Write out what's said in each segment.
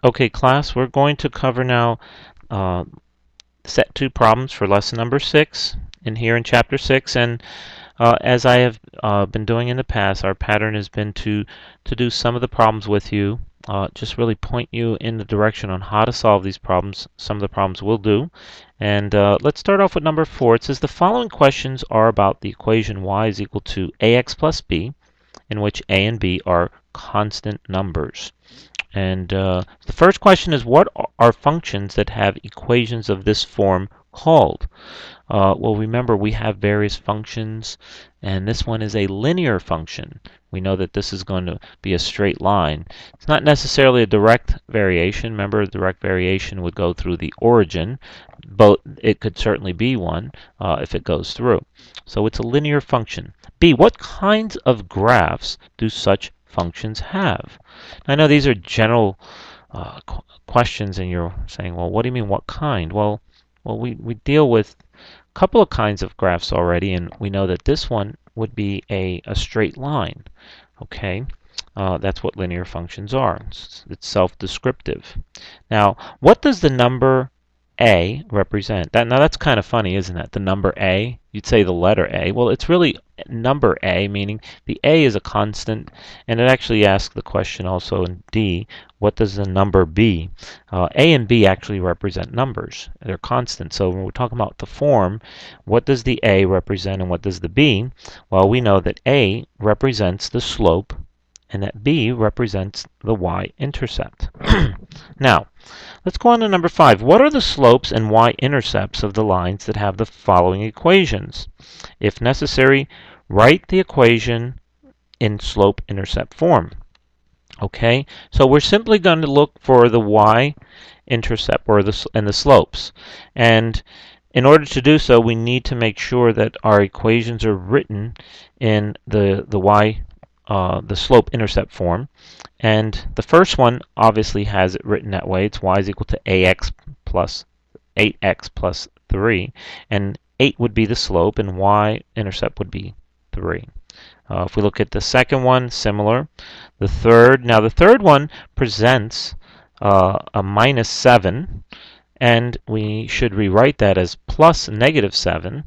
Okay, class, we're going to cover now uh, set 2 problems for lesson number 6 in here in chapter 6. And as I have been doing in the past, our pattern has been to do some of the problems with you, just really point you in the direction on how to solve these problems. Some of the problems we'll do. And let's start off with number 4. It says the following questions are about the equation y is equal to ax plus b, in which a and b are constant numbers. And the first question is, what are functions that have equations of this form called? Well, remember, we have various functions, and this one is a linear function. We know that this is going to be a straight line. It's not necessarily a direct variation. Remember, a direct variation would go through the origin, but it could certainly be one if it goes through. So it's a linear function. B, what kinds of graphs do such functions have? I know these are general questions, and you're saying, well, what do you mean, what kind? Well, we deal with a couple of kinds of graphs already, and we know that this one would be a straight line. Okay, that's what linear functions are. It's self-descriptive. Now, what does the number a represent? Now that's kind of funny, isn't it? The number a, you'd say the letter A. Well, it's really number a, meaning the a is a constant, and it actually asks the question also in D, what does the number b? A and b actually represent numbers. They're constant. So when we're talking about the form, what does the a represent and what does the b? Well, we know that a represents the slope and that b represents the y-intercept. Now, let's go on to number 5. What are the slopes and y-intercepts of the lines that have the following equations? If necessary, write the equation in slope-intercept form. Okay, so we're simply going to look for the y-intercept and the slopes. And in order to do so, we need to make sure that our equations are written in the slope-intercept form. And the first one obviously has it written that way. It's y is equal to ax plus 8x plus 3. And 8 would be the slope, and y-intercept would be 3. If we look at the second one, similar. The third one presents a minus 7, and we should rewrite that as plus negative 7.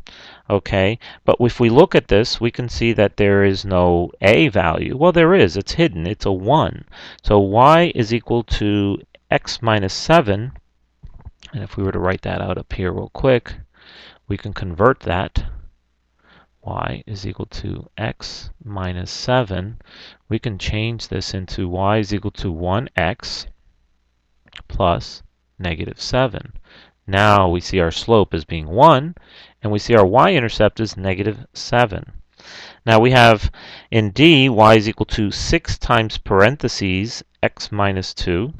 Okay, but if we look at this, we can see that there is no a value. Well, there is. It's hidden. It's a 1. So y is equal to x minus 7. And if we were to write that out up here real quick, we can convert that. Y is equal to x minus 7. We can change this into y is equal to 1x plus negative 7. Now we see our slope as being 1, and we see our y-intercept as negative 7. Now we have in D, y is equal to 6 times parentheses x minus 2.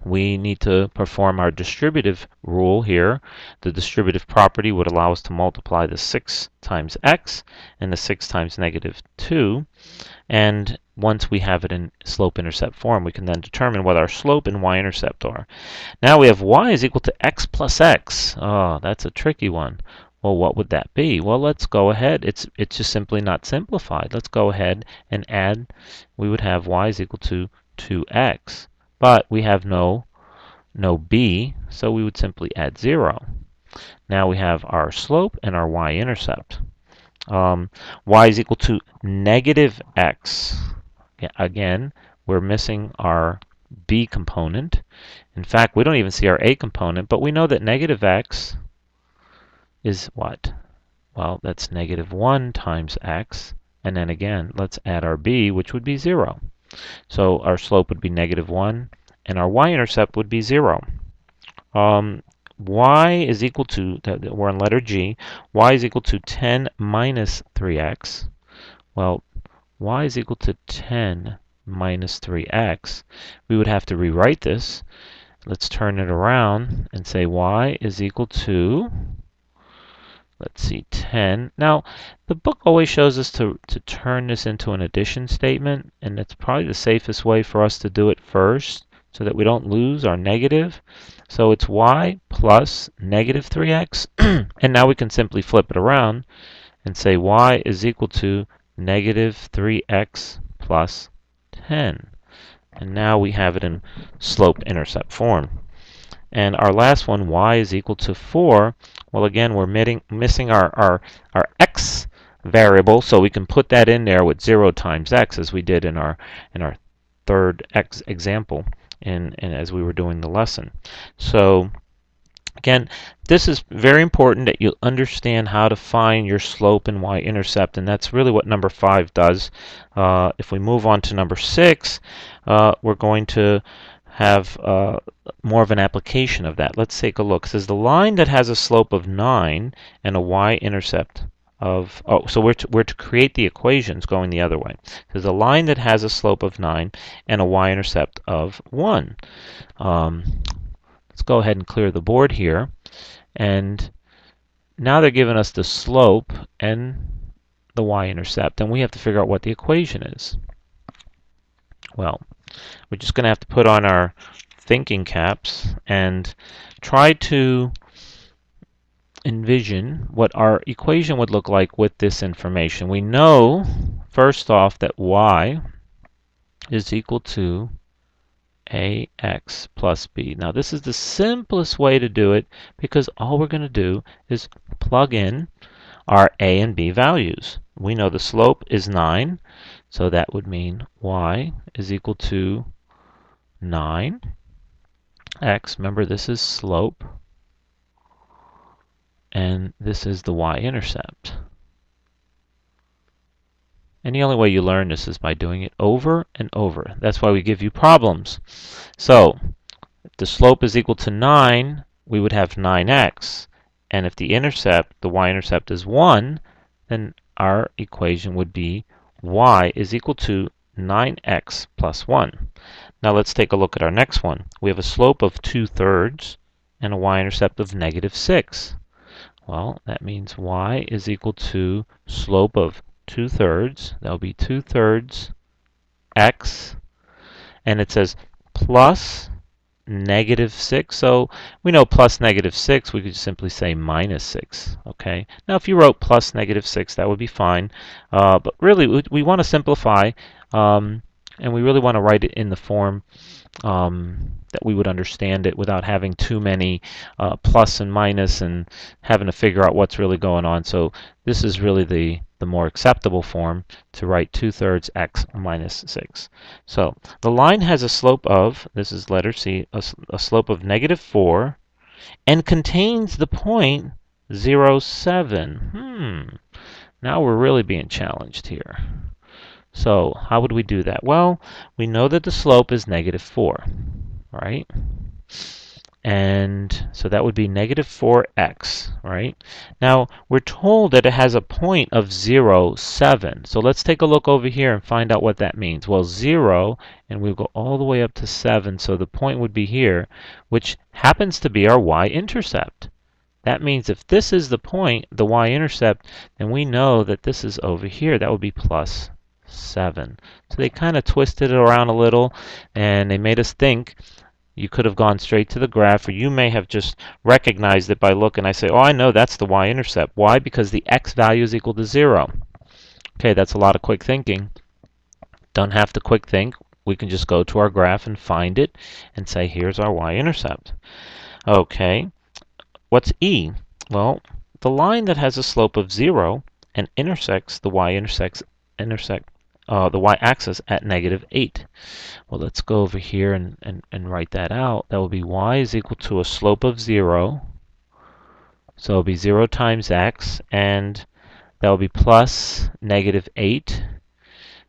We need to perform our distributive rule here. The distributive property would allow us to multiply the 6 times x and the 6 times negative 2. And once we have it in slope-intercept form, we can then determine what our slope and y-intercept are. Now we have y is equal to x plus x. Oh, that's a tricky one. Well, what would that be? Well, let's go ahead. It's just simply not simplified. Let's go ahead and add. We would have y is equal to 2x. But we have no b, so we would simply add 0. Now we have our slope and our y-intercept. Y is equal to negative x. Again, we're missing our b component. In fact, we don't even see our a component, but we know that negative x is what? Well, that's negative 1 times x. And then again, let's add our b, which would be 0. So our slope would be negative 1, and our y-intercept would be 0. Y is equal to, we're on letter G, y is equal to 10 minus 3x. Well, y is equal to 10 minus 3x. We would have to rewrite this. Let's turn it around and say y is equal to, let's see, 10. Now, the book always shows us to turn this into an addition statement, and that's probably the safest way for us to do it first so that we don't lose our negative. So it's y plus negative 3x, and now we can simply flip it around and say y is equal to negative 3x plus 10. And now we have it in slope-intercept form. And our last one, y is equal to 4. Well, again, we're missing our x variable, so we can put that in there with 0 times x, as we did in our third x example, and as we were doing the lesson. So again, this is very important that you understand how to find your slope and y-intercept, and that's really what number 5 does. If we move on to number 6, we're going to have more of an application of that. Let's take a look. It says the line that has a slope of 9 and a y-intercept of, so we're to create the equations going the other way. It says a line that has a slope of 9 and a y-intercept of 1. Let's go ahead and clear the board here. And now they're giving us the slope and the y-intercept, and we have to figure out what the equation is. Well, we're just going to have to put on our thinking caps and try to envision what our equation would look like with this information. We know, first off, that y is equal to ax plus b. Now this is the simplest way to do it because all we're going to do is plug in our a and b values. We know the slope is 9, so that would mean y is equal to 9. X, remember this is slope, and this is the y-intercept. And the only way you learn this is by doing it over and over. That's why we give you problems. So, if the slope is equal to 9, we would have 9x. And if the intercept, the y-intercept is 1, then our equation would be y is equal to 9x plus 1. Now let's take a look at our next one. We have a slope of 2/3 and a y-intercept of -6. Well, that means y is equal to slope of 2/3. That will be 2/3 x, and it says plus -6. So we know plus -6. We could simply say -6. Okay. Now, if you wrote plus -6, that would be fine. But really, we want to simplify, and we really want to write it in the form that we would understand it without having too many plus and minus and having to figure out what's really going on. So this is really the more acceptable form to write 2/3 x minus 6. So the line has a slope of, this is letter C, a slope of -4 and contains the point 0, 7. Now we're really being challenged here. So how would we do that? Well, we know that the slope is -4, right? And so that would be -4x, right? Now, we're told that it has a point of 0, 7. So let's take a look over here and find out what that means. Well, 0, and we'll go all the way up to 7, so the point would be here, which happens to be our y-intercept. That means if this is the point, the y-intercept, then we know that this is over here. That would be plus 7. So they kind of twisted it around a little, and they made us think. You could have gone straight to the graph, or you may have just recognized it by looking. I say, oh, I know that's the y-intercept. Why? Because the x value is equal to 0. Okay, that's a lot of quick thinking. Don't have to quick think. We can just go to our graph and find it and say, here's our y-intercept. Okay, what's E? Well, the line that has a slope of 0 and intersects the y-axis at -8. Well, let's go over here and write that out. That will be y is equal to a slope of 0. So it will be 0 times x, and that will be plus -8,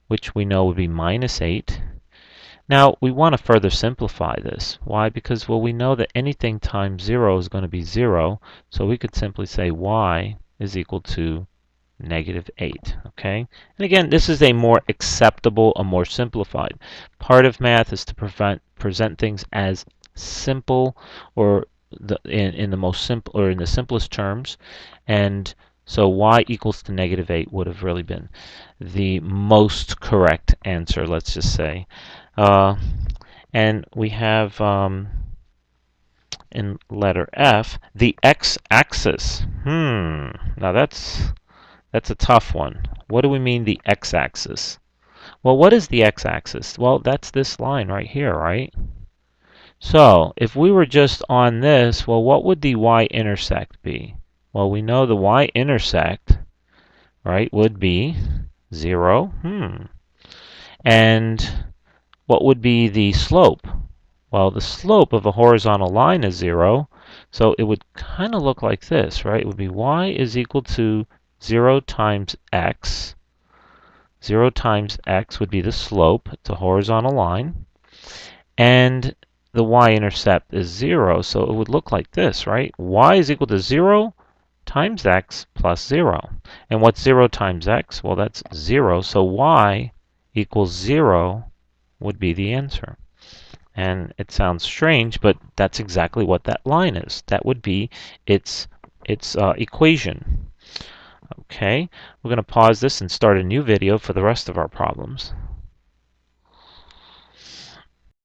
which we know would be -8. Now, we want to further simplify this. Why? Because, well, we know that anything times 0 is going to be 0, so we could simply say y is equal to -8. Okay, and again, this is a more acceptable, a more simplified. Part of math is to present things as simple, or in the most simple, or in the simplest terms, and so y equals to -8 would have really been the most correct answer, let's just say. And we have in letter F the x-axis. Now that's a tough one. What do we mean the x-axis? Well, what is the x-axis? Well, that's this line right here, right? So, if we were just on this, well, what would the y-intersect be? Well, we know the y-intersect, right, would be 0. And what would be the slope? Well, the slope of a horizontal line is 0, so it would kind of look like this, right? It would be y is equal to 0 times x. 0 times x would be the slope. It's a horizontal line. And the y-intercept is 0, so it would look like this, right? Y is equal to 0 times x plus 0. And what's 0 times x? Well, that's 0, so y equals 0 would be the answer. And it sounds strange, but that's exactly what that line is. That would be its equation. Okay, we're going to pause this and start a new video for the rest of our problems.